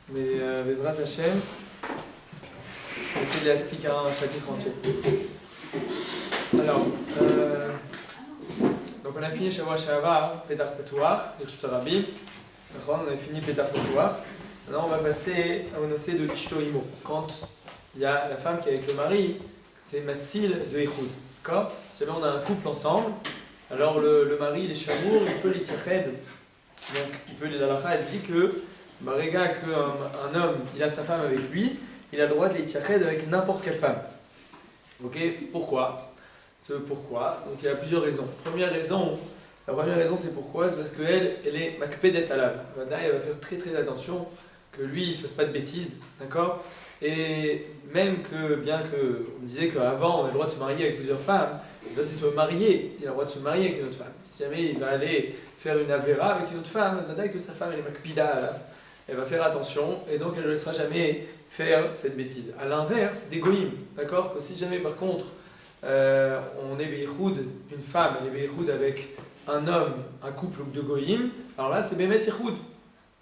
Mais Bezrat Hashem, on va essayer de l'expliquer un chapitre entier. Alors, donc on a fini Shavua Shavar, Pétar Petouach, Irshut Rabbi. On a fini Pétar Petouach. Maintenant on va passer au nossé de Ishto Imo. Quand il y a la femme qui est avec le mari, c'est Matzil de Echoud. D'accord? Si jamais on a un couple ensemble, alors le mari, il est chamour, il peut les tirer. Donc il peut les halakha, elle dit que Maréga, qu'un homme, il a sa femme avec lui, il a le droit de les tirer avec n'importe quelle femme. Ok? Pourquoi? Pourquoi? Donc il y a plusieurs raisons. La première raison c'est pourquoi? C'est parce qu'elle est makpedet alab. Elle va faire très très attention que lui il ne fasse pas de bêtises, d'accord? Et même que, bien qu'on disait qu'avant on a le droit de se marier avec plusieurs femmes, ça c'est se marier, il a le droit de se marier avec une autre femme. Si jamais il va aller faire une avéra avec une autre femme, ça veut dire que sa femme elle est makpida alab. Elle va faire attention et donc elle ne laissera jamais faire cette bêtise. A l'inverse, des goïms, d'accord? Que si jamais par contre on est Beichoud, une femme, elle est Beichoud avec un homme, un couple de goïm, alors là c'est Bémet Yechoud.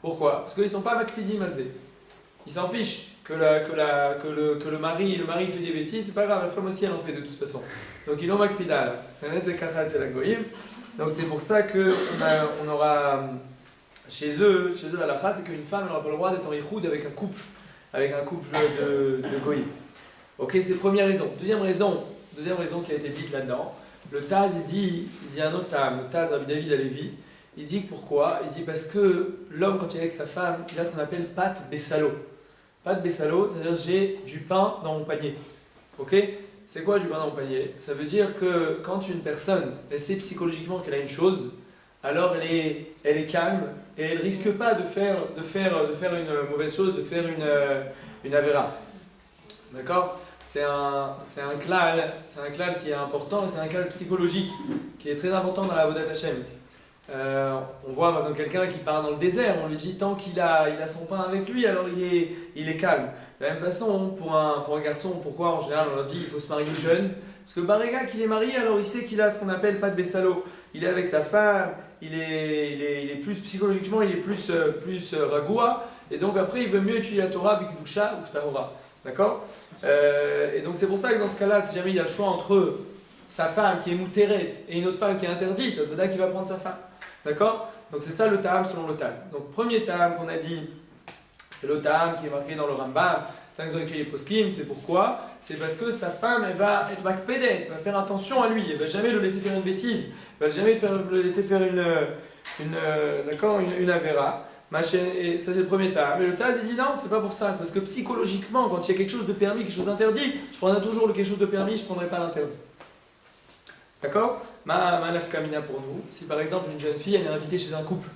Pourquoi? Parce qu'ils ne sont pas makpidim alzé. Ils s'en fichent que le mari fait des bêtises, c'est pas grave, la femme aussi elle en fait de toute façon. Donc ils ont makpida. C'est la goïm. Donc c'est pour ça qu'on aura chez eux la lacha, c'est qu'une femme n'aura pas le droit d'être en Yechoud avec un couple de goïm. Ok, c'est la première raison. Deuxième raison qui a été dite là-dedans, le Taz il dit un autre Tam, le Taz Rabbi David Alevi, il dit pourquoi? Il dit parce que l'homme quand il est avec sa femme, il a ce qu'on appelle pat bessalo. Pat bessalo, c'est-à-dire j'ai du pain dans mon panier. Ok? C'est quoi du pain dans mon panier? Ça veut dire que quand une personne elle sait psychologiquement qu'elle a une chose, alors elle est calme et elle risque pas de faire une mauvaise chose, de faire une avéra. D'accord? C'est un klal qui est important, c'est un klal psychologique qui est très important dans la Avodat Hashem. On voit par exemple quelqu'un qui part dans le désert, on lui dit tant qu'il a son pain avec lui, alors il est calme. De la même façon, pour un garçon, pourquoi en général on leur dit il faut se marier jeune? Parce que Baréga qu'il est marié, alors il sait qu'il a ce qu'on appelle pas de Bessalo. Il est avec sa femme, il est plus psychologiquement, il est plus ragoua, et donc après il veut mieux étudier la Torah, Bikdusha ou Ftahora. D'accord? Et donc c'est pour ça que dans ce cas-là, si jamais il a le choix entre sa femme qui est mouteret et une autre femme qui est interdite, c'est là qu'il va prendre sa femme. D'accord? Donc c'est ça le Ta'am selon le Taz. Donc premier Ta'am qu'on a dit, c'est le Ta'am qui est marqué dans le Rambam, c'est ça qu'ils ont écrit les poskim, c'est pourquoi? C'est parce que sa femme, elle va être makpedet, elle va faire attention à lui, elle va jamais le laisser faire une bêtise, elle va jamais le laisser faire une avéra. Et ça c'est le premier Ta'am. Mais le Taz il dit non, c'est pas pour ça, c'est parce que psychologiquement, quand il y a quelque chose de permis, quelque chose d'interdit, je prendrai toujours quelque chose de permis, je ne prendrai pas l'interdit. D'accord? Ma nafkamina pour nous, si par exemple une jeune fille elle est invitée chez un couple,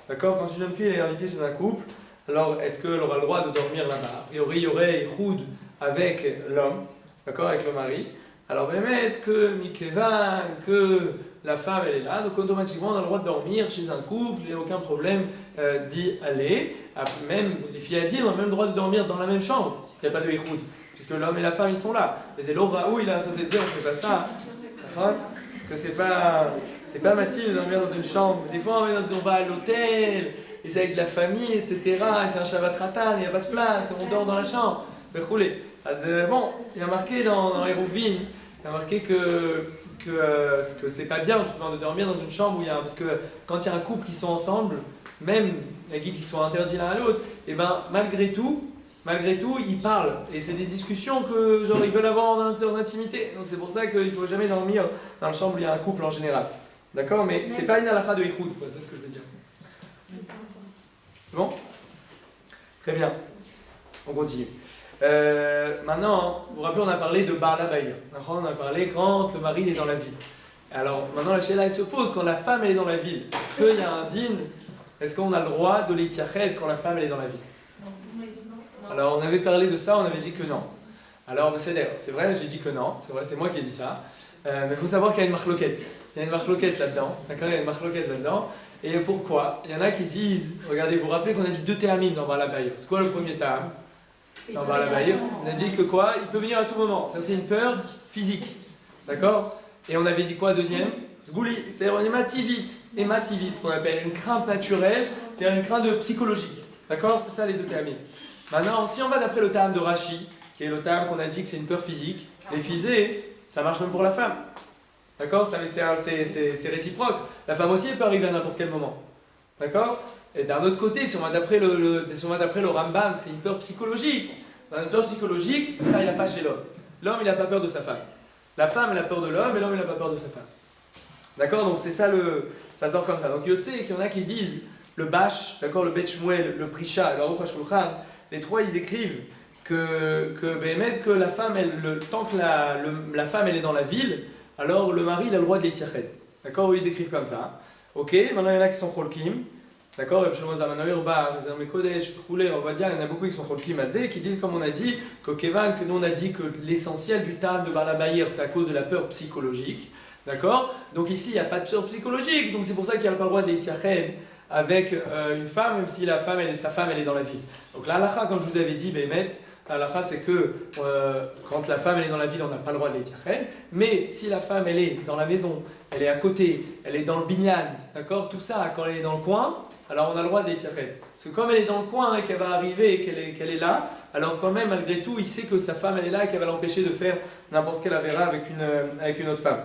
d'accord? Quand une jeune fille elle est invitée chez un couple, alors est-ce qu'elle aura le droit de dormir là-bas? Il y aurait Ichoud avec l'homme, d'accord? Avec le mari. Alors Bémet, que Mikevan, que la femme elle est là, donc automatiquement on a le droit de dormir chez un couple, il n'y a aucun problème d'y aller. Même les filles à dire ont même le droit de dormir dans la même chambre, il n'y a pas de Ichoud, puisque l'homme et la femme ils sont là. Mais c'est l'Oraou, il a un saint dire, on ne fait pas ça. Parce que c'est pas matin de dormir dans une chambre. Des fois on va à l'hôtel, et c'est avec la famille, etc. Et c'est un Shabbat Ratan, il n'y a pas de place, et on dort dans la chambre. Mais roulez. Bon, il y a marqué dans les Rouvines, il y a marqué que c'est pas bien justement de dormir dans une chambre où il y a. Parce que quand il y a un couple qui sont ensemble, même les guides qui sont interdits l'un à l'autre, et ben malgré tout, ils parlent. Et c'est des discussions que genre ils veulent avoir en intimité. Donc c'est pour ça qu'il ne faut jamais dormir dans la chambre où il y a un couple en général. D'accord? Mais c'est pas une halakha de Ichoud, c'est ce que je veux dire. Bon? Très bien. On continue. Maintenant, vous vous rappelez, on a parlé de Baal Habayit. On a parlé quand le mari est dans la ville. Alors maintenant la Sheila elle se pose quand la femme elle est dans la ville. Est-ce qu'il y a un din? Est-ce qu'on a le droit de l'itiached quand la femme elle est dans la ville? Alors on avait parlé de ça, on avait dit que non. Alors c'est vrai, j'ai dit que non, c'est vrai, c'est moi qui ai dit ça. Mais il faut savoir qu'il y a une marloquette. Il y a une marloquette là-dedans. D'accord, il y a une marloquette là-dedans. Et pourquoi? Il y en a qui disent, regardez, vous vous rappelez qu'on a dit deux théamines dans Baal Habayit. C'est quoi le premier théam? Dans Baal Habayit, on a dit que quoi? Il peut venir à tout moment. C'est une peur physique. D'accord? Et on avait dit quoi deuxième? Sgouli, c'est-à-dire une émativite. Émativite, ce qu'on appelle une crainte naturelle, c'est-à-dire une crainte psychologique. D'accord? C'est ça les deux théamim. Maintenant, si on va d'après le théam de Rashi, qui est le théam qu'on a dit que c'est une peur physique, les physées, ça marche même pour la femme. D'accord? C'est réciproque. La femme aussi, elle peut arriver à n'importe quel moment. D'accord? Et d'un autre côté, si on va d'après le Rambam, c'est une peur psychologique. Dans une peur psychologique, ça, il n'y a pas chez l'homme. L'homme, il n'a pas peur de sa femme. La femme, elle a peur de l'homme, et l'homme, il n'a pas peur de sa femme. D'accord? Donc c'est ça, ça sort comme ça. Donc il y en a qui disent, le Bach, d'accord, le Bet Shmuel, le Prisha, le Aruch HaShulchan, les trois, ils écrivent que la femme, tant que la femme, elle est dans la ville, alors le mari, il a le droit de l'étiached. D'accord? Ils écrivent comme ça. Ok? Maintenant, il y en a qui sont cholkim. D'accord? On va dire, il y en a beaucoup qui sont cholkim qui disent, comme on a dit, que nous on a dit que l'essentiel du tam de Balabaïr, c'est à cause de la peur psychologique. D'accord? Donc ici, il n'y a pas de peur psychologique, donc c'est pour ça qu'il n'y a pas le droit d'étiached avec une femme, même si sa femme, elle est dans la ville. Donc la halakha, comme je vous avais dit, Bémet, la halakha, c'est que quand la femme, elle est dans la ville, on n'a pas le droit de l'étiached. Mais si la femme, elle est dans la maison, elle est à côté, elle est dans le binyan, d'accord? Tout ça, quand elle est dans le coin, alors on a le droit de l'étiached. Parce que comme elle est dans le coin et qu'elle va arriver et qu'elle est là, alors quand même, malgré tout, il sait que sa femme, elle est là et qu'elle va l'empêcher de faire n'importe quelle avéra avec une autre femme.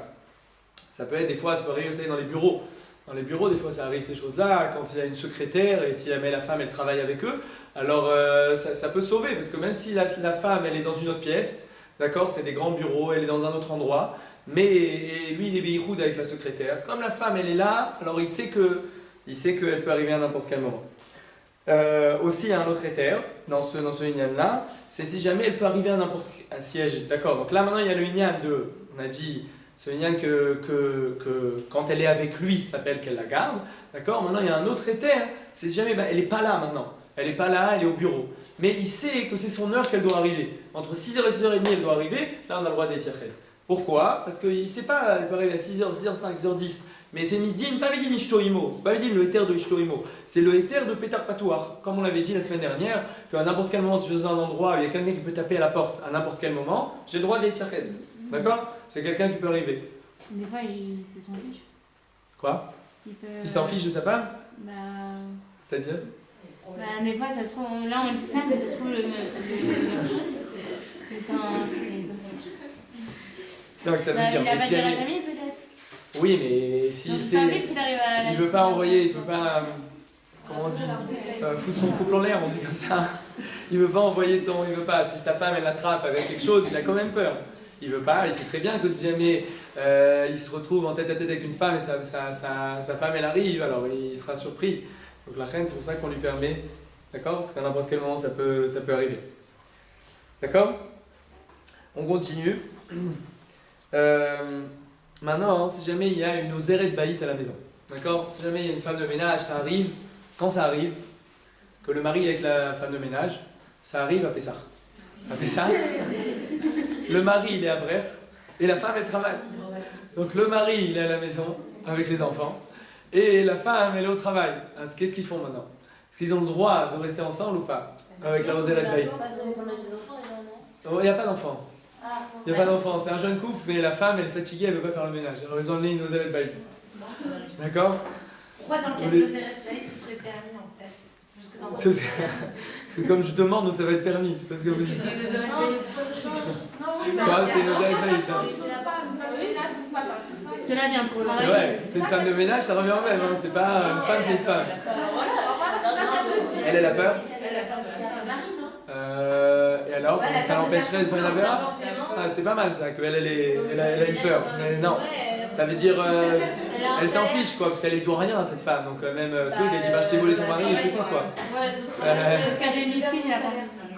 Ça peut être des fois, ça peut arriver aussi dans les bureaux. Dans les bureaux, des fois, ça arrive ces choses-là, quand il y a une secrétaire et si la femme, elle travaille avec eux, alors ça peut sauver, parce que même si la femme, elle est dans une autre pièce, d'accord, c'est des grands bureaux, elle est dans un autre endroit, mais lui, il est béichoud avec la secrétaire. Comme la femme, elle est là, alors il sait qu'elle peut arriver à n'importe quel moment. Aussi, il y a un autre éther dans ce inyan-là, c'est si jamais elle peut arriver à n'importe quel siège. D'accord, donc là, maintenant, il y a le inyan de, on a dit, c'est une yann que quand elle est avec lui, ça s'appelle qu'elle la garde. D'accord? Maintenant, il y a un autre éther. C'est jamais, elle n'est pas là maintenant. Elle n'est pas là, elle est au bureau. Mais il sait que c'est son heure qu'elle doit arriver. Entre 6h et 6h30, elle doit arriver. Là, on a le droit d'étiached. Pourquoi? Parce qu'il ne sait pas, elle peut arriver à 6h, 6h05, 6h10. Mais c'est midin, pas midin ishtoimo. C'est pas midin le éther de ishtoimo. C'est le éther de Pétar Patouar. Comme on l'avait dit la semaine dernière, qu'à n'importe quel moment, si je suis dans un endroit où il y a quelqu'un qui peut taper à la porte à n'importe quel moment, j'ai le droit d'étiached. D'accord? C'est quelqu'un qui peut arriver. Des fois, il s'en fiche. Quoi? Il s'en fiche de sa femme? Bah... C'est-à-dire? Bah, des fois, ça se trouve... Là, on dit ça, mais ça se trouve le Donc, ça veut dire... Il a pas dit à la famille, peut-être? Oui, mais si donc, c'est... Il veut pas envoyer, il veut pas... Comment on dit? Foutre son couple en l'air, on dit comme ça. Il veut pas envoyer son... Il veut pas... Si sa femme, elle l'attrape avec quelque chose, il a quand même peur. Il veut pas, il sait très bien que si jamais il se retrouve en tête à tête avec une femme et sa femme elle arrive, alors il sera surpris. Donc la reine, c'est pour ça qu'on lui permet, d'accord? Parce qu'à n'importe quel moment ça peut arriver. D'accord? On continue. Maintenant, si jamais il y a une oseret baït à la maison, d'accord? Si jamais il y a une femme de ménage, ça arrive, quand ça arrive, que le mari est avec la femme de ménage, ça arrive à Pessah. À Pessah, le mari il est à Bref et la femme elle travaille. Donc le mari il est à la maison avec les enfants et la femme elle est au travail. Qu'est-ce qu'ils font maintenant? Est-ce qu'ils ont le droit de rester ensemble ou pas? Avec la Roselle Baït. Il n'y a pas d'enfant. Il n'y a pas d'enfant, c'est un jeune couple mais la femme elle est fatiguée, elle ne veut pas faire le ménage. Alors ils ont amené une Roselle Baït. D'accord? Pourquoi dans le cas de Roselle Baït ce serait permis en fait? Parce que comme je demande, donc ça va être permis. C'est ce que vous dites. C'est une Roselle Baït. Cela vient pour C'est vrai, c'est une femme de ménage, ça revient au même. Hein. C'est pas une femme, c'est une femme. Elle a peur? Et alors, ça l'empêcherait de faire une avéra? C'est pas mal ça, qu'elle a une peur. Mais non, ça veut dire elle s'en fiche quoi, parce qu'elle ne doit rien à cette femme. Donc même truc, elle dit bah je t'ai volé ton mari et c'est tout quoi.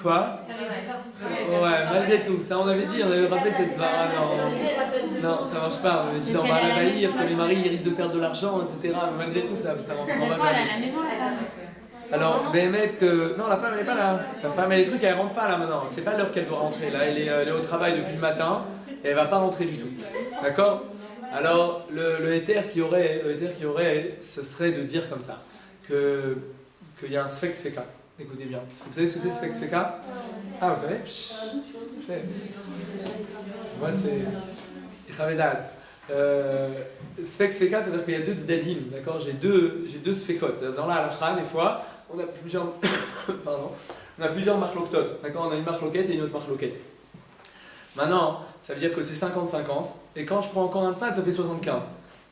Quoi? Ouais, malgré tout, ça on avait dit, on avait rappelé cette svara. Non, ça marche pas. On avait dit dans Bala Bahir que les maris ils risquent de perdre de l'argent, etc. Mais malgré tout, ça marche pas. Alors, Bémet que. Non, la femme elle n'est pas là. La femme elle est trucs, elle rentre pas là maintenant. C'est pas l'heure qu'elle doit rentrer. Là, elle est au travail depuis le matin et elle va pas rentrer du tout. D'accord? Alors, le éther qui aurait, ce serait de dire comme ça qu'il y a un Sfex Feka. Écoutez bien. Vous savez ce que c'est Sfex Feka? Ah, vous savez? Moi, c'est Chavedat. Sfex Feka, ça veut dire qu'il y a deux tzdadim, d'accord? J'ai deux sfekot. Dans la halakha, des fois, on a plusieurs, pardon, on a plusieurs marloktot, d'accord? On a une marloquette et une autre marloquette. Maintenant, ça veut dire que c'est 50-50, et quand je prends encore un de ça fait 75,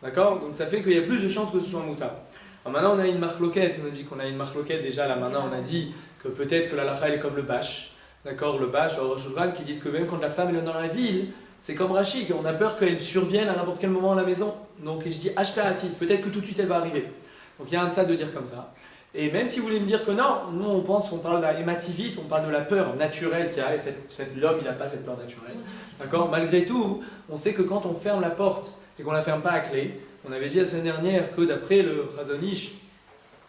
d'accord? Donc ça fait qu'il y a plus de chances que ce soit un moutar. Alors maintenant, on a une marloquette, on a dit qu'on a une marloquette, déjà là maintenant, on a dit que peut-être que la lacha elle est comme le bâche, d'accord? Le bâche, ou Rosh Hashanah, qui disent que même quand la femme elle est dans la ville, c'est comme Rachid, on a peur qu'elle survienne à n'importe quel moment à la maison. Donc je dis acheta hati, peut-être que tout de suite elle va arriver. Donc il y a un de ça de dire comme ça. Et même si vous voulez me dire que non, nous on pense qu'on parle de la hémativite, on parle de la peur naturelle qu'il y a, et l'homme il n'a pas cette peur naturelle. D'accord? Malgré tout, on sait que quand on ferme la porte et qu'on ne la ferme pas à clé, on avait dit la semaine dernière que d'après le Chazon Ish,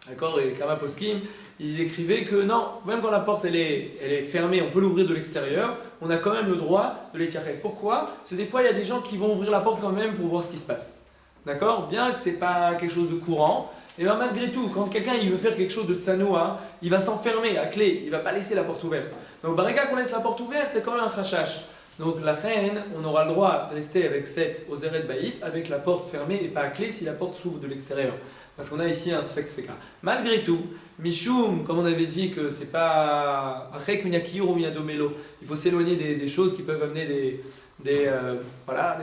d'accord, et Kama Poskim, il écrivait que non, même quand la porte elle est fermée, on peut l'ouvrir de l'extérieur, on a quand même le droit de les tirer. Pourquoi? Parce que des fois il y a des gens qui vont ouvrir la porte quand même pour voir ce qui se passe. D'accord? Bien que ce n'est pas quelque chose de courant, et bien malgré tout, quand quelqu'un il veut faire quelque chose de tsanoa, il va s'enfermer à clé, il ne va pas laisser la porte ouverte. Donc baraka qu'on laisse la porte ouverte, c'est quand même un chachash. Donc la reine, on aura le droit de rester avec cette Ozeret Baït, avec la porte fermée et pas à clé si la porte s'ouvre de l'extérieur. Parce qu'on a ici un Sfek Sfeka. Malgré tout, Mishum, comme on avait dit que c'est pas Achek Minyakir ou Miyadomelo, il faut s'éloigner des choses qui peuvent amener des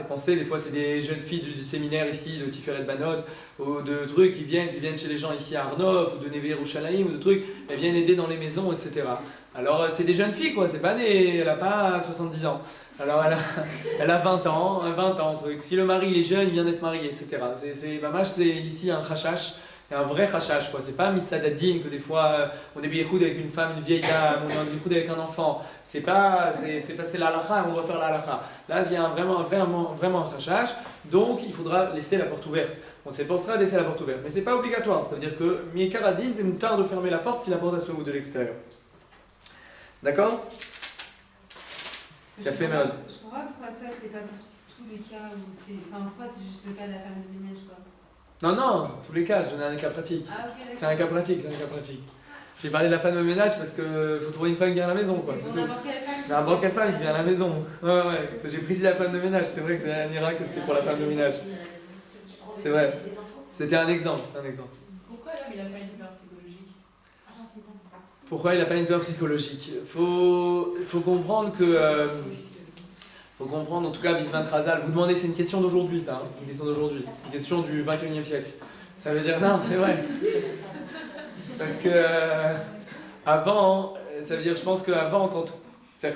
pensées. Des fois, c'est des jeunes filles du séminaire ici, de Tiferet Banod, ou de trucs qui viennent chez les gens ici à Arnov, ou de Neve Yerushalayim, ou de trucs, elles viennent aider dans les maisons, etc. Alors, c'est des jeunes filles, quoi, c'est pas elle n'a pas 70 ans. Alors, elle a 20 ans, truc. Si le mari il est jeune, il vient d'être marié, etc. C'est ici un chachash. C'est un vrai chachash, quoi. C'est pas mitzadadin que des fois on est biéchoud avec une femme, une vieille dame, on est biéchoud avec un enfant. C'est la halakha, on doit faire la halakha. Là, il y a vraiment un chachash, donc il faudra laisser la porte ouverte. On s'efforcera de laisser la porte ouverte, mais c'est pas obligatoire. Ça veut dire que miekaradin, c'est moutar de fermer la porte si la porte se ouvre de l'extérieur. D'accord? Café Merde. Je comprends pas pourquoi ça, c'est pas pour tous les cas où c'est. Enfin, pourquoi c'est juste le cas de la femme de ménage, quoi. Non, tous les cas, je donnais un cas pratique. Ah, ok, c'est un cas pratique. J'ai parlé de la femme de ménage parce qu'il faut trouver une femme qui vient à la maison, quoi. C'est pour n'importe quelle femme. N'importe quelle femme qui vient à la maison. Ouais. J'ai précisé la femme de ménage, c'est vrai que c'est un miracle que c'était pour la femme de ménage. C'est vrai. C'était un exemple. Pourquoi l'homme il n'a pas une peur psychologique? Pourquoi il n'a pas une peur psychologique? Faut comprendre que. Faut comprendre, en tout cas, Bisman Razal, vous demandez, c'est une question d'aujourd'hui, ça. C'est une question d'aujourd'hui. C'est une question du 21e siècle. Ça veut dire, non, c'est vrai. Parce que. Avant, ça veut dire, je pense qu'avant, quand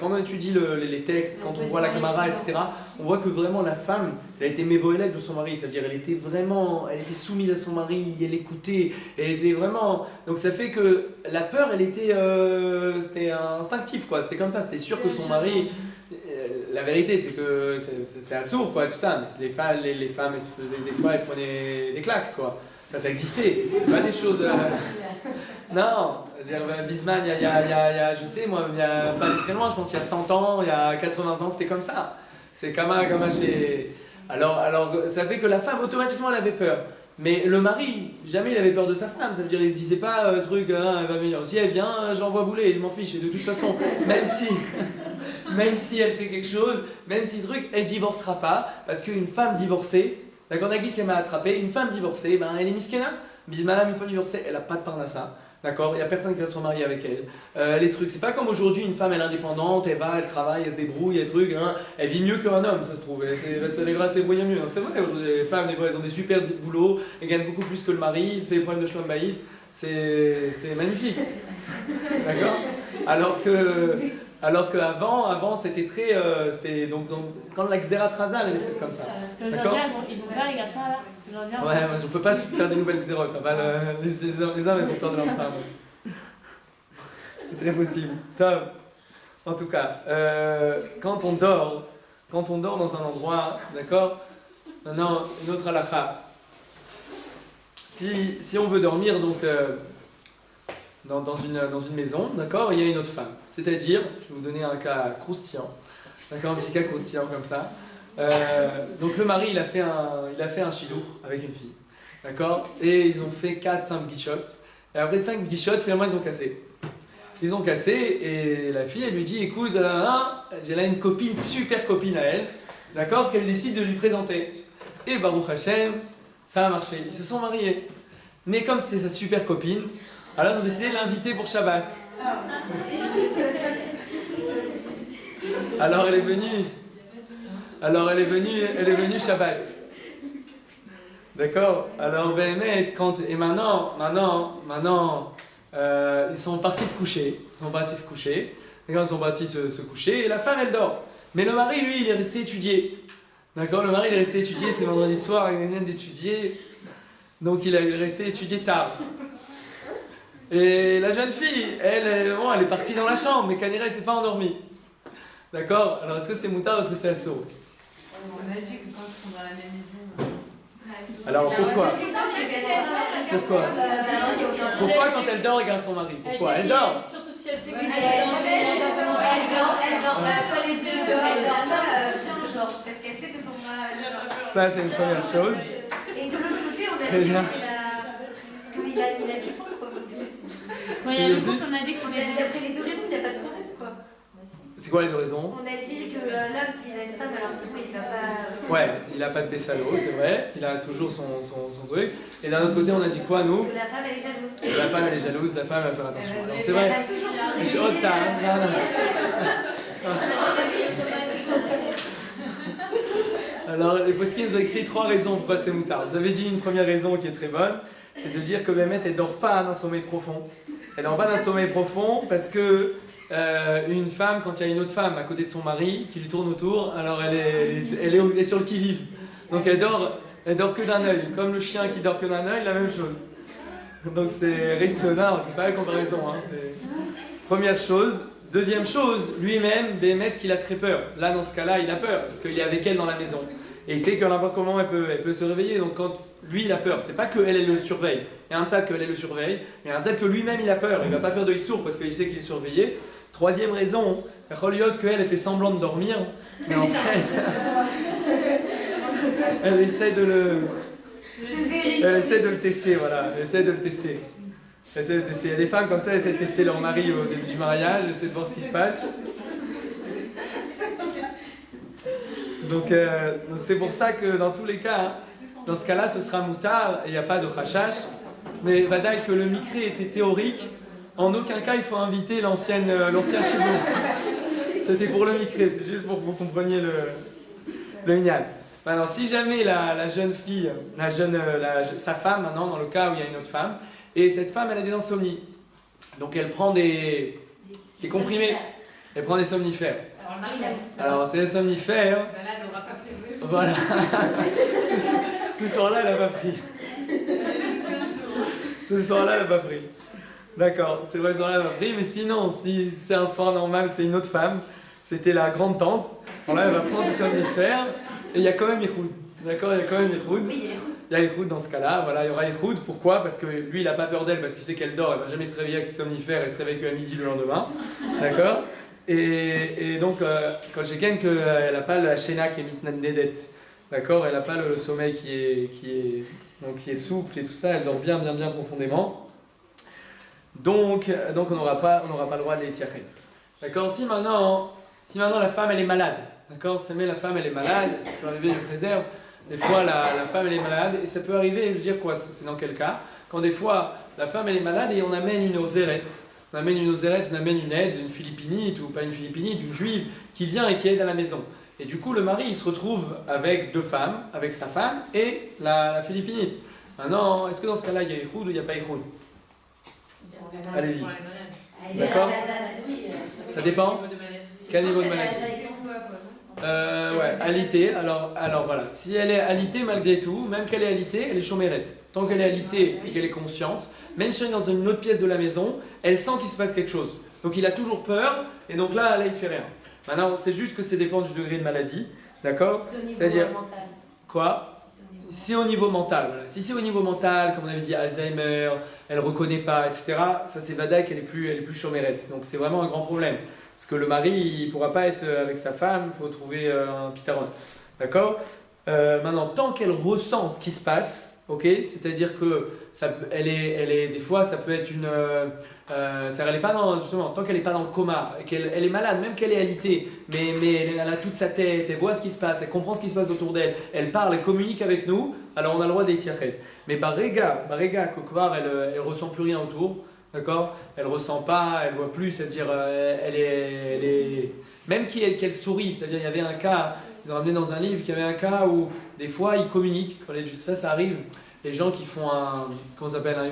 on étudie les textes, quand on voit la Gemara, etc., on voit que vraiment la femme, elle a été mévoélette de son mari. C'est-à-dire, elle était soumise à son mari, elle écoutait, elle était vraiment. Donc ça fait que la peur, c'était instinctif, quoi. C'était comme ça, c'était sûr que son mari. La vérité, c'est que c'est assourd, quoi, tout ça. Mais les femmes, elles se faisaient des fois, elles prenaient des claques, quoi. Ça existait. C'est pas des choses. Non, c'est-à-dire, Bisman, il y a, je sais, moi, il y a pas très loin, je pense qu'il y a 100 ans, il y a 80 ans, c'était comme ça. C'est comme chez. Alors, ça fait que la femme, automatiquement, elle avait peur. Mais le mari, jamais il avait peur de sa femme. Ça veut dire, il ne disait pas, elle va venir. Si elle vient, j'envoie bouler, il m'en fiche. Et de toute façon, même si elle fait quelque chose, même si elle divorcera pas, parce qu'une femme divorcée, d'accord, Nagui qui m'a attrapé, une femme divorcée, elle est miskena. Madame, une femme divorcée, elle n'a pas de parnassa. D'accord, il n'y a personne qui va se remarier avec elle. Les trucs, c'est pas comme aujourd'hui, une femme elle est indépendante, elle va, elle travaille, elle se débrouille, les trucs, elle vit mieux qu'un homme, ça se trouve. Elle va se débrouiller mieux. C'est vrai, aujourd'hui, les femmes, des fois, elles ont des super boulots, elles gagnent beaucoup plus que le mari, il se fait des problèmes de shlom bayit. C'est magnifique. D'accord? Alors qu'avant, c'était très. Donc, quand la Xerat Razal, elle est faite comme ça. D'accord? Ils ont peur, les garçons, alors? Ouais, on ne peut pas faire des nouvelles xérotes. Les hommes, ils ont peur de leurs femmes. C'est très possible. Top. En tout cas, quand on dort dans un endroit, d'accord? Maintenant, une autre halakha. Si on veut dormir donc dans une maison, d'accord, il y a une autre femme. C'est-à-dire, je vais vous donner un cas croustillant, d'accord, un petit cas croustillant comme ça. Donc le mari, il a fait un chidour avec une fille, d'accord, et ils ont fait 4-5 guichottes. Et après 5 guichottes, finalement, ils ont cassé. Et la fille, elle lui dit, écoute, j'ai là une copine, super copine à elle, d'accord, qu'elle décide de lui présenter. Et Baruch Hashem, ça a marché, ils se sont mariés. Mais comme c'était sa super copine, Alors ils ont décidé de l'inviter pour Shabbat. Alors elle est venue. Elle est venue Shabbat. D'accord? Alors Béhémet, et maintenant, ils sont partis se coucher. Et quand ils sont partis se coucher, et la femme elle dort. Mais le mari, lui, il est resté étudier. D'accord? Le mari, il est resté étudier, c'est vendredi soir, il vient d'étudier. Donc il est resté étudier tard. Et la jeune fille, elle est partie dans la chambre, mais Kanira, elle s'est pas endormie. D'accord? Alors est-ce que c'est moutard ou est-ce que c'est assourd? On a dit que quand ils sont dans la même maison. Alors pourquoi? Pourquoi quand elle dort, elle regarde son mari? Pourquoi? Elle dort. Surtout si elle sait que Elle dort pas les deux, elle dort pas genre parce qu'elle sait que son mari. Ça, c'est une première chose. Et de l'autre côté, on a Très dit bien. qu'il a du pain, quoi. Quand il y a le couple, on a dit que c'était. D'après les deux raisons, il n'y a pas de problème, quoi. C'est quoi les deux raisons? On a dit que l'homme, s'il a une femme, alors c'est quoi, il va pas. Ouais, il a pas de Bessalo, c'est vrai. Il a toujours son truc. Et d'un autre côté, on a dit quoi, nous? Que la femme, elle est jalouse. La femme, elle est jalouse, la femme, elle va faire attention. Alors, c'est Elle vrai. a toujours son Je suis haute tasse. Alors, les poskim nous ont écrit 3 raisons pourquoi c'est moutard. Vous avez dit une première raison qui est très bonne, c'est de dire que Béhémet, elle dort pas d'un sommeil profond. Elle dort pas d'un sommeil profond parce que une femme, quand il y a une autre femme à côté de son mari qui lui tourne autour, alors elle est sur le qui-vive. Donc elle dort que d'un œil. Comme le chien qui dort que d'un œil, la même chose. Donc c'est Ristonard, c'est pas la comparaison. Hein, première chose. Deuxième chose, lui-même, Béhémet, qu'il a très peur. Là, dans ce cas-là, il a peur parce qu'il est avec elle dans la maison. Et il sait que n'importe comment elle peut se réveiller. Donc quand lui il a peur, c'est pas qu'elle le surveille. Il y a un de ça qu'elle le surveille, mais il y a un de ça que lui-même il a peur. Il va pas faire de issour parce qu'il sait qu'il est surveillé. Troisième raison, Choliot qu'elle fait semblant de dormir, mais en fait elle essaie de le tester, voilà. Elle essaie de le tester. Il y a des femmes comme ça, elles essaient de tester leur mari au début du mariage, elles essaient de voir ce qui se passe. Donc c'est pour ça que dans tous les cas, hein, dans ce cas-là, ce sera moutard et il n'y a pas de chachash. Mais Vadaï, que le mikré était théorique, en aucun cas il faut inviter l'ancien chibou. C'était pour le mikré, c'était juste pour que vous compreniez le ignal. Alors si jamais la jeune fille, sa femme maintenant, dans le cas où il y a une autre femme, et cette femme elle a des insomnies, donc elle prend des comprimés, elle prend des somnifères. Alors c'est les somnifères. Ben là, elle n'aura pas pris. Voilà. Ce soir-là, elle n'a pas pris. Ce soir-là, elle n'a pas pris. D'accord, c'est vrai, ce soir-là, elle n'a pas pris, mais sinon, si c'est un soir normal, c'est une autre femme, c'était la grande tante. Alors là, elle va prendre des somnifères, et il y a quand même Ihoud. D'accord, il y a quand même Ihoud. Oui, Il y a Ihoud dans ce cas-là, voilà, il y aura Ihoud. Pourquoi? Parce que lui, il n'a pas peur d'elle, parce qu'il sait qu'elle dort, elle ne va jamais se réveiller avec ses somnifères, elle se réveille qu'à midi le lendemain. D'accord? Et donc, quand j'ai gagne qu'elle n'a pas la shena qui est mitnanedet, d'accord, elle n'a pas le sommeil qui est souple et tout ça, elle dort bien profondément. Donc on n'aura pas le droit de les tirer. D'accord. Si maintenant la femme elle est malade, d'accord, si la femme elle est malade, ça peut arriver, je préserve. Des fois la femme elle est malade et ça peut arriver, je veux dire quoi, c'est dans quel cas? Quand des fois la femme elle est malade et on amène une osérette. On amène une aide, une philippinite, ou pas une philippinite, une juive, qui vient et qui aide à la maison. Et du coup, le mari, il se retrouve avec 2 femmes, avec sa femme et la philippinite. Maintenant, est-ce que dans ce cas-là, il y a Ihoud ou il n'y a pas Ihoud? Allez-y. D'accord. Ça dépend. Quel niveau de maladie? Ouais, alité. Alors voilà. Si elle est alitée malgré tout, même qu'elle est alitée, elle est chomérette. Tant qu'elle est alitée et qu'elle est consciente, même si elle est dans une autre pièce de la maison, elle sent qu'il se passe quelque chose. Donc il a toujours peur, et donc là il fait rien. Maintenant, c'est juste que ça dépend du degré de maladie, d'accord? C'est-à-dire mental. quoi? Si au niveau mental, voilà. Si c'est au niveau mental, comme on avait dit Alzheimer, elle reconnaît pas, etc. Ça c'est Vadaï qu'elle est plus chomérette. Donc c'est vraiment un grand problème. Parce que le mari, il ne pourra pas être avec sa femme, il faut trouver un pitaron. D'accord? Maintenant, tant qu'elle ressent ce qui se passe, ok, c'est-à-dire que des fois, ça peut être elle est pas justement, tant qu'elle n'est pas dans le coma, et qu'elle est malade, même qu'elle est alitée, mais elle a toute sa tête, elle voit ce qui se passe, elle comprend ce qui se passe autour d'elle, elle parle, elle communique avec nous, alors on a le droit d'étirer. Mais Barrega, Kokvar, elle ressent plus rien autour, d'accord? Elle ressent pas, elle voit plus, c'est-à-dire elle est... Même qu'elle sourit, c'est-à-dire il y avait un cas, ils ont ramené dans un livre qu'il y avait un cas où des fois ils communiquent, quand ça arrive, les gens qui font comment ça s'appelle, un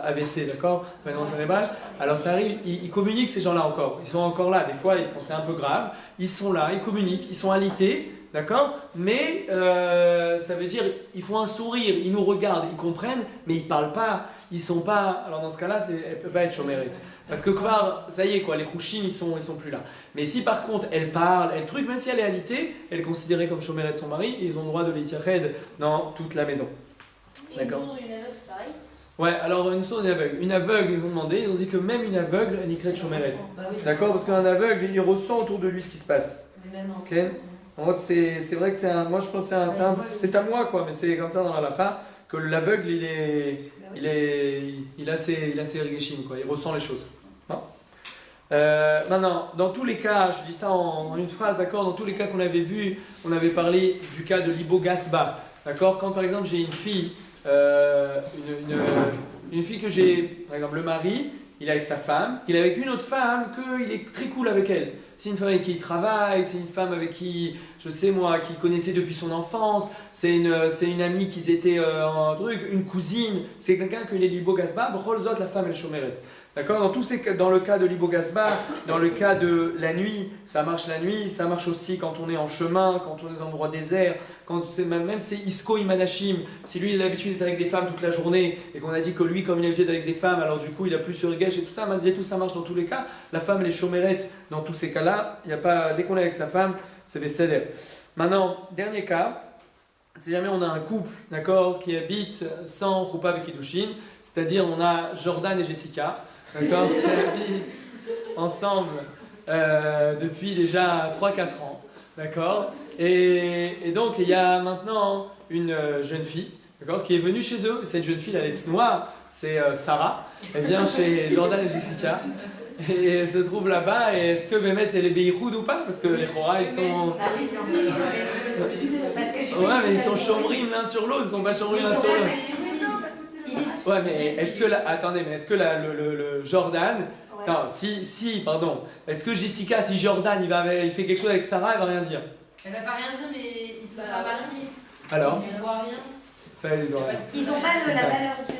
AVC, d'accord? Maintenant cérébral, alors ça arrive, ils communiquent ces gens-là encore, ils sont encore là, des fois quand c'est un peu grave, ils sont là, ils communiquent, ils sont alités, d'accord? Mais ça veut dire, ils font un sourire, ils nous regardent, ils comprennent, mais ils parlent pas, ils sont pas. Alors dans ce cas-là, elle peut pas être chomeret. Parce que Kvar, ça y est quoi, les Khushim ils sont plus là. Mais si par contre elle parle, elle truc, même si elle est alitée, elle est considérée comme chomeret de son mari, et ils ont le droit de l'itiached dans toute la maison. D'accord. Une aveugle, c'est pareil. Ouais, alors une sourde et une aveugle. Une aveugle, ils ont demandé, ils ont dit que même une aveugle, elle y chomeret. D'accord? Parce qu'un aveugle, il ressent autour de lui ce qui se passe. Ok? En fait, c'est vrai que moi je pense que c'est à moi quoi, mais c'est comme ça dans la halakha que l'aveugle il a ses regeshim quoi, il ressent les choses. Non. Maintenant, dans tous les cas, je dis ça en une phrase, d'accord, dans tous les cas qu'on avait vus, on avait parlé du cas de Libo Gasba, d'accord, quand par exemple j'ai une fille, une fille que j'ai, par exemple le mari, il est avec sa femme, il est avec une autre femme qu'il est très cool avec elle. C'est une femme avec qui il travaille, c'est une femme avec qui, je sais moi, qu'il connaissait depuis son enfance, c'est une amie qu'ils étaient en truc, une cousine, c'est quelqu'un que les Libo Gasba, Brolzot, la femme elle chomeret. D'accord? Dans le cas de Libo Gasba, dans le cas de la nuit, ça marche la nuit, ça marche aussi quand on est en chemin, quand on est dans un endroit désert, même c'est Isko Imanashim, si lui il a l'habitude d'être avec des femmes toute la journée et qu'on a dit que lui comme il a l'habitude d'être avec des femmes, alors du coup il a plus sur Regesh et tout ça, malgré tout ça marche dans tous les cas, la femme elle est chomeret dans tous ces cas-là, il y a pas, dès qu'on est avec sa femme, c'est des cédères. Maintenant, dernier cas, si jamais on a un couple, d'accord, qui habite sans Choupa avec Kiddushin, c'est-à-dire on a Jordan et Jessica, d'accord, qui habitent ensemble depuis déjà 3-4 ans, d'accord, et donc il y a maintenant une jeune fille, d'accord, qui est venue chez eux. Cette jeune fille, elle est noire, c'est Sarah, elle vient chez Jordan et Jessica, et elle se trouve là-bas, et est-ce que Bémet elle est Beichoud ou pas? Parce que les Chora ils sont... Ah oui, bien sûr, ils sont Ouais, mais ils sont chomrim l'un sur l'autre, ils sont pas chomrim l'un sur l'autre. Ouais, mais est-ce que le Jordan, Ouais. non, pardon, est-ce que Jessica, si Jordan il fait quelque chose avec Sarah, elle va rien dire? Elle va pas rien dire, mais ils sont pas mariés. Alors, Ils ne voient rien. ça il doit rien. Ils ont pas la valeur du jeu.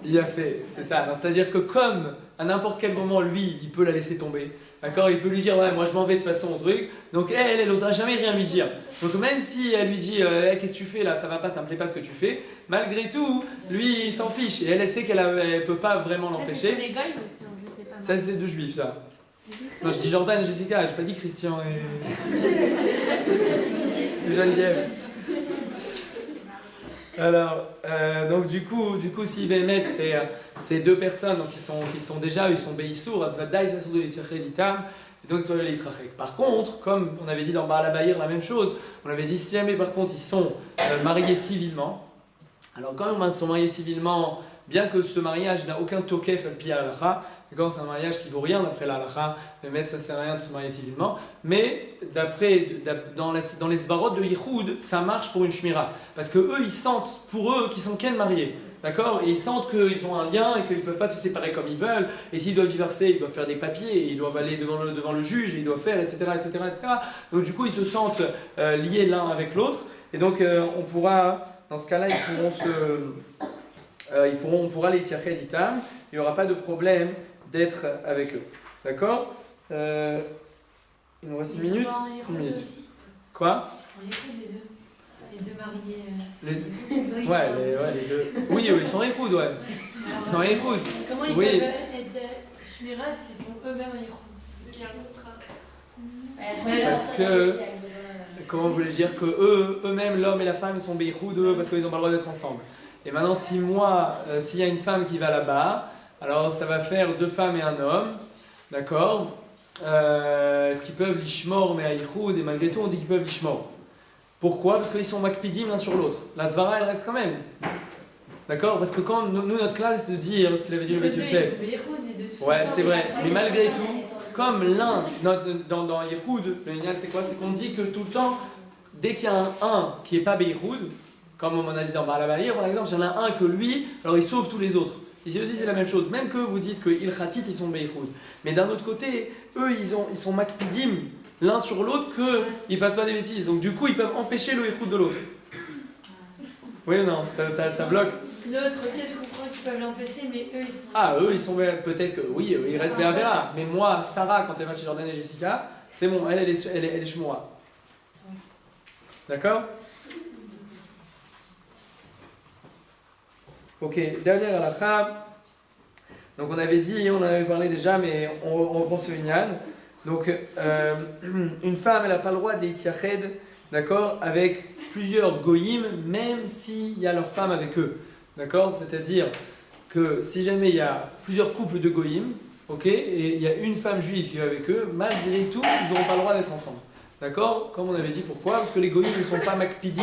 Il a fait, c'est ça. C'est-à-dire que comme à n'importe quel moment, lui, il peut la laisser tomber. D'accord? Il peut lui dire, ouais, moi je m'en vais de toute façon au truc. Donc elle n'osera jamais rien lui dire. Donc même si elle lui dit, qu'est-ce que tu fais là, ça va pas, ça me plaît pas ce que tu fais, malgré tout, lui il s'en fiche. Et elle sait qu'elle peut pas vraiment C'est l'empêcher. sur les goyes ou sur, je sais pas. Ça c'est de juifs ça. Non, je dis Jordan et Jessica, j'ai pas dit Christian et Geneviève. Alors, donc du coup si Bémet c'est deux personnes donc, qui sont déjà, ils sont Beissour, Asvadai, ça sont de l'Itracheditam, donc tu les Itrachek. Par contre, comme on avait dit dans Baal Abayir la même chose, on avait dit si jamais par contre ils sont mariés civilement, alors quand ils sont mariés civilement, bien que ce mariage n'a aucun tokef al-pi al-halakha, d'accord, c'est un mariage qui vaut rien d'après la halakha, Bémet ça sert à rien de se marier civilement, mais dans les svarot de Yichoud, ça marche pour une shmira, parce que eux ils sentent pour eux qu'ils sont qu'un mariés, d'accord, et ils sentent qu'ils ont un lien et qu'ils ne peuvent pas se séparer comme ils veulent, et s'ils doivent divorcer, ils doivent faire des papiers, et ils doivent aller devant le juge, et ils doivent faire, etc., etc., etc. Donc du coup ils se sentent liés l'un avec l'autre, et donc on pourra, dans ce cas-là, on pourra les tirer d'itam, il n'y aura pas de problème d'être avec eux. D'accord? Il nous reste une minute. Une minute. Quoi? Ils sont les deux. Les deux mariés. Les deux. Oui, ils sont écoutes, ouais. Ils sont écoutes. Comment ils Oui. peuvent être Shmira s'ils sont eux-mêmes en Yichoud? Parce qu'il y a un contrat. Parce que, comment vous voulez dire que eux-mêmes, l'homme et la femme, ils sont beichoud, parce qu'ils n'ont pas le droit d'être ensemble. Et maintenant, s'il y a une femme qui va là-bas, alors ça va faire deux femmes et un homme, d'accord? Est-ce qu'ils peuvent l'ishmor, mais à Yichoud, et malgré tout, on dit qu'ils peuvent l'ishmor. Pourquoi? Parce qu'ils sont makpidim l'un sur l'autre. La svara, elle reste quand même. D'accord? Parce que quand nous, notre classe, c'est de dire, parce qu'il avait dit le Beth Yosef. Ouais, c'est vrai. Mais malgré tout, comme l'un, dans Yichoud, le Inyan, c'est quoi? C'est qu'on dit que tout le temps, dès qu'il y a un qui n'est pas Beichoud, comme on a dit dans Baal Abayir, par exemple, il y en a un que lui, alors il sauve tous les autres. Ici aussi, c'est la même chose. Même que vous dites que Ilchatit, ils sont Beichoud. Mais d'un autre côté, eux, ils sont Makpidim l'un sur l'autre qu'ils ne fassent pas des bêtises. Donc du coup, ils peuvent empêcher le Ichoud de l'autre. Oui ou non, ça bloque. L'autre, ok, je comprends qu'ils peuvent l'empêcher, mais eux, ils sont. Ah, eux, ils sont peut-être que oui, ils restent Béavera. Mais moi, Sarah, quand elle va chez Jordan et Jessica, c'est bon, elle est Shmoura. D'accord? Ok, dernière halakha. Donc on avait dit, on en avait parlé déjà, mais on reprend ce Inyan. Donc une femme, elle n'a pas le droit d'Eitiached, d'accord, avec plusieurs goyim, même s'il y a leur femme avec eux. D'accord? C'est-à-dire que si jamais il y a plusieurs couples de goyim, ok, et il y a une femme juive qui est avec eux, malgré tout, ils n'auront pas le droit d'être ensemble. D'accord? Comme on avait dit, pourquoi? Parce que les goyim ne sont pas makpidim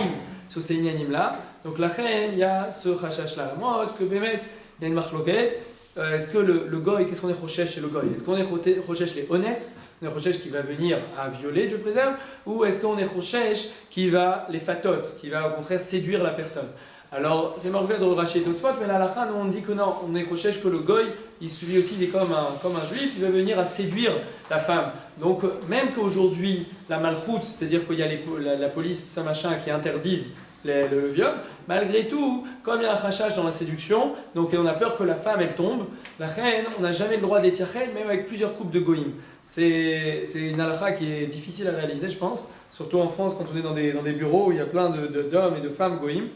sur ces inyanim-là. Donc la reine, il y a ce rachash-là. Moi, que Bémet, il y a une marloquette. Est-ce que le goy, qu'est-ce qu'on est rochesh chez le goy? Est-ce qu'on est rochesh les honest, on est rochesh qui va venir à violer, Dieu préserve, ou est-ce qu'on est rochesh qui va les fatot, qui va au contraire séduire la personne? Alors, c'est marqué de Rashi et Tosfot, mais là, à la fin, nous on dit que non, on est rochesh que le goy, il suit aussi, il est comme un juif, il va venir à séduire la femme. Donc, même qu'aujourd'hui, la malchoute, c'est-à-dire qu'il y a la police, ça machin, qui interdisent le viol, malgré tout, comme il y a un rachage dans la séduction, donc on a peur que la femme elle tombe, la reine, on n'a jamais le droit d'étiached, même avec plusieurs couples de goïm. C'est une halakha qui est difficile à réaliser, je pense, surtout en France quand on est dans des bureaux où il y a plein d'hommes et de femmes goïm.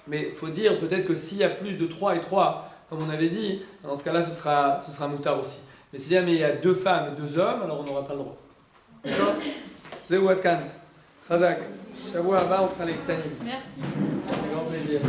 Mais il faut dire peut-être que s'il y a plus de 3 et 3, comme on avait dit, dans ce cas-là ce sera moutard aussi. Mais si jamais il y a 2 femmes et 2 hommes, alors on n'aura pas le droit. D'accord? Zéou Adkan, Chazak. Shavua Abba, on fera les Ktanim. Merci. C'est un grand plaisir.